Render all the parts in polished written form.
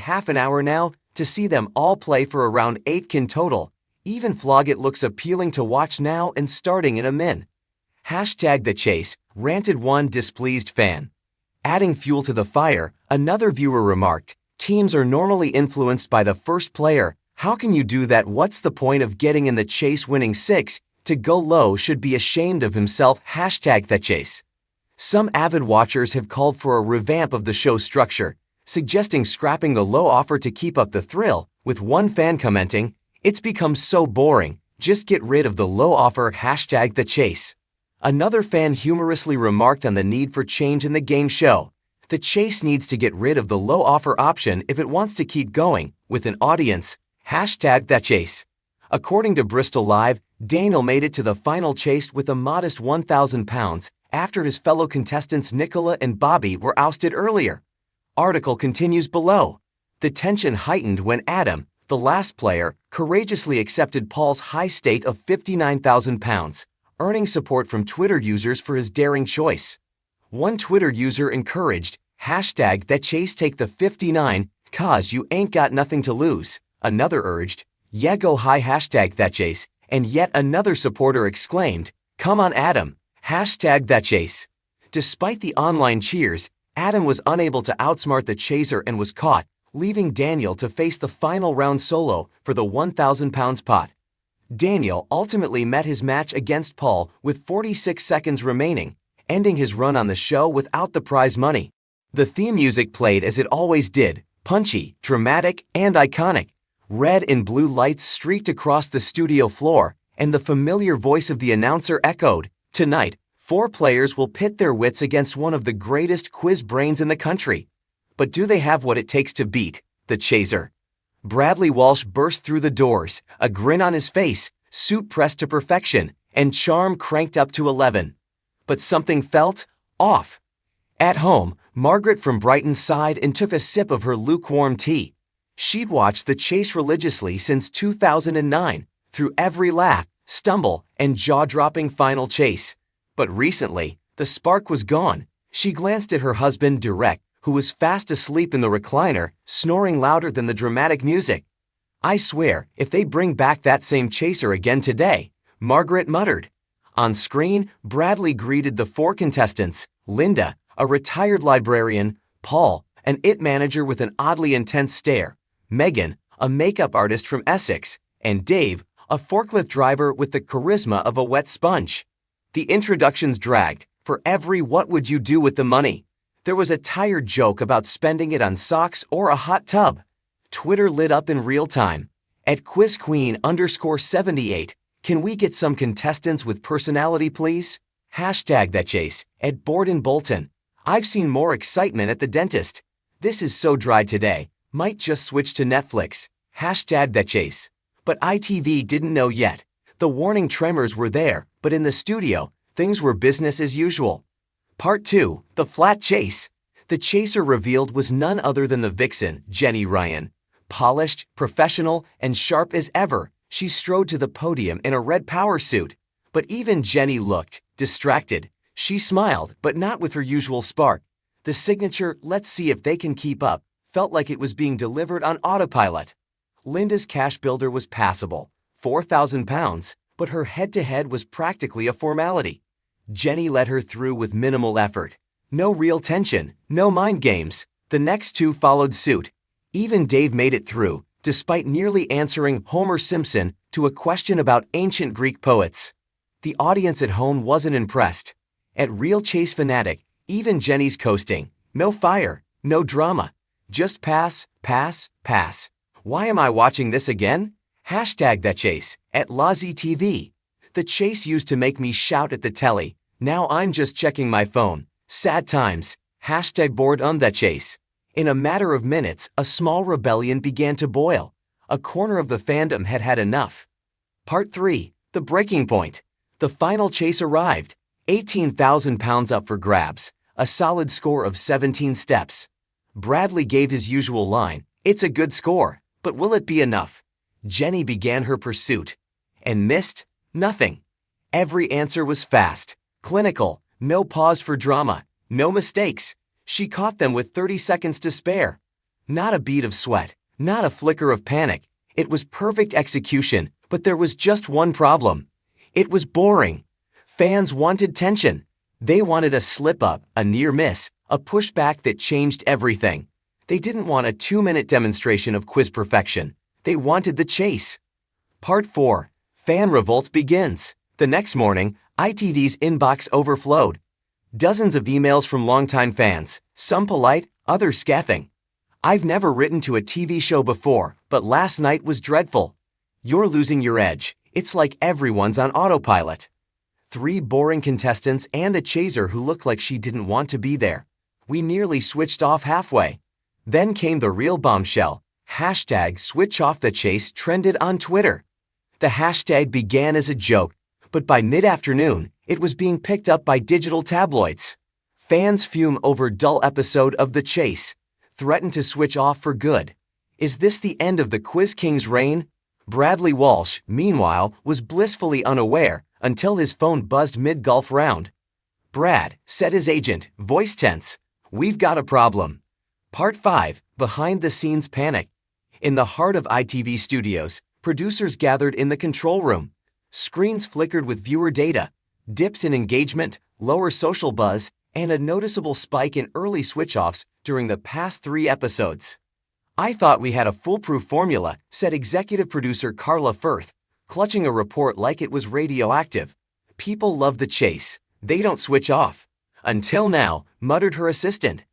half an hour now to see them all play for around 8 total. Even Flog It looks appealing to watch now and starting in a min. Hashtag the chase, ranted one displeased fan. Adding fuel to the fire, another viewer remarked, teams are normally influenced by the first player. How can you do that? What's the point of getting in the chase? Winning 6 to go low should be ashamed of himself. Hashtag the chase. Some avid watchers have called for a revamp of the show structure, suggesting scrapping the low offer to keep up the thrill, with one fan commenting, "It's become so boring, just get rid of the low offer." Hashtag the chase. Another fan humorously remarked on the need for change in the game show. The chase needs to get rid of the low offer option if it wants to keep going with an audience. Hashtag that chase. According to Bristol Live, Daniel made it to the final chase with a modest £1,000 after his fellow contestants Nicola and Bobby were ousted earlier. Article continues below. The tension heightened when Adam, the last player, courageously accepted Paul's high stake of £59,000, earning support from Twitter users for his daring choice. One Twitter user encouraged, hashtag that chase, take the 59, cause you ain't got nothing to lose. Another urged, yeah go high, hashtag that chase, and yet another supporter exclaimed, come on Adam, hashtag that chase. Despite the online cheers, Adam was unable to outsmart the chaser and was caught, leaving Daniel to face the final round solo for the £1,000 pot. Daniel ultimately met his match against Paul with 46 seconds remaining, ending his run on the show without the prize money. The theme music played as it always did, punchy, dramatic, and iconic. Red and blue lights streaked across the studio floor, and the familiar voice of the announcer echoed, "Tonight, 4 players will pit their wits against one of the greatest quiz brains in the country. But do they have what it takes to beat the chaser?" Bradley Walsh burst through the doors, a grin on his face, suit pressed to perfection, and charm cranked up to 11. But something felt off. At home, Margaret from Brighton sighed and took a sip of her lukewarm tea. She'd watched the chase religiously since 2009, through every laugh, stumble, and jaw-dropping final chase. But recently, the spark was gone. She glanced at her husband Direct, who was fast asleep in the recliner, snoring louder than the dramatic music. "I swear, if they bring back that same chaser again today," Margaret muttered. On screen, Bradley greeted the 4 contestants, Linda, a retired librarian, Paul, an IT manager with an oddly intense stare, Megan, a makeup artist from Essex, and Dave, a forklift driver with the charisma of a wet sponge. The introductions dragged. For every "what would you do with the money?" there was a tired joke about spending it on socks or a hot tub. Twitter lit up in real time. At QuizQueen_78, "Can we get some contestants with personality, please?" Hashtag that chase. At Borden Bolton, "I've seen more excitement at the dentist. This is so dry today. Might just switch to Netflix." Hashtag that chase. But ITV didn't know yet. The warning tremors were there, but in the studio, things were business as usual. Part 2, The Flat Chase. The chaser revealed was none other than the vixen, Jenny Ryan. Polished, professional, and sharp as ever, she strode to the podium in a red power suit. But even Jenny looked distracted. She smiled, but not with her usual spark. The signature, "let's see if they can keep up," felt like it was being delivered on autopilot. Linda's cash builder was passable, £4,000, but her head-to-head was practically a formality. Jenny led her through with minimal effort. No real tension, no mind games. The next two followed suit. Even Dave made it through, despite nearly answering Homer Simpson to a question about ancient Greek poets. The audience at home wasn't impressed. At Real Chase Fanatic, even Jenny's coasting. No fire, no drama. Just pass, pass, pass. Why am I watching this again? Hashtag that chase, at Lazy TV. The chase used to make me shout at the telly. Now I'm just checking my phone. Sad times. Hashtag bored on that chase. In a matter of minutes, a small rebellion began to boil. A corner of the fandom had had enough. Part 3. The breaking point. The final chase arrived. 18,000 pounds up for grabs. A solid score of 17 steps. Bradley gave his usual line, "It's a good score, but will it be enough?" Jenny began her pursuit. And missed? Nothing. Every answer was fast, clinical, no pause for drama, no mistakes. She caught them with 30 seconds to spare. Not a bead of sweat, not a flicker of panic. It was perfect execution, but there was just one problem. It was boring. Fans wanted tension. They wanted a slip-up, a near miss, a pushback that changed everything. They didn't want a 2-minute demonstration of quiz perfection. They wanted the chase. Part 4. Fan revolt begins. The next morning, ITV's inbox overflowed. Dozens of emails from longtime fans, some polite, others scathing. "I've never written to a TV show before, but last night was dreadful. You're losing your edge. It's like everyone's on autopilot." 3 boring contestants and a chaser who looked like she didn't want to be there. We nearly switched off halfway. Then came the real bombshell. Hashtag switch off the chase trended on Twitter. The hashtag began as a joke, but by mid-afternoon, it was being picked up by digital tabloids. Fans fume over dull episode of The Chase, threaten to switch off for good. Is this the end of the Quiz King's reign? Bradley Walsh, meanwhile, was blissfully unaware until his phone buzzed mid-golf round. "Brad," said his agent, voice tense, "we've got a problem." Part 5. Behind-the-scenes panic. In the heart of ITV studios, producers gathered in the control room. Screens flickered with viewer data, dips in engagement, lower social buzz, and a noticeable spike in early switch-offs during the past 3 episodes. "I thought we had a foolproof formula," said executive producer Carla Firth, clutching a report like it was radioactive. "People love the chase. They don't switch off." "Until now," muttered her assistant.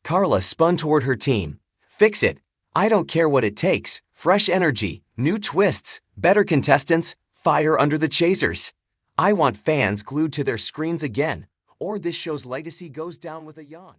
Carla spun toward her team. "Fix it. I don't care what it takes. Fresh energy, new twists, better contestants, fire under the chasers. I want fans glued to their screens again, or this show's legacy goes down with a yawn."